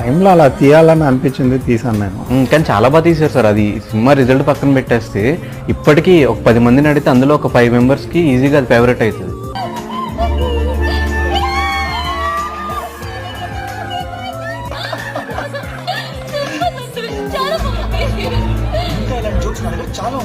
టైంలో అలా తీయాలని అనిపించింది, తీసాను నేను. కానీ చాలా బాగా తీశారు సార్. అది సినిమా రిజల్ట్ పక్కన పెట్టేస్తే ఇప్పటికీ ఒక 10 మందిని అడిగితే అందులో ఒక 5 మెంబర్స్కి ఈజీగా అది ఫేవరెట్ అవుతుంది. చాలా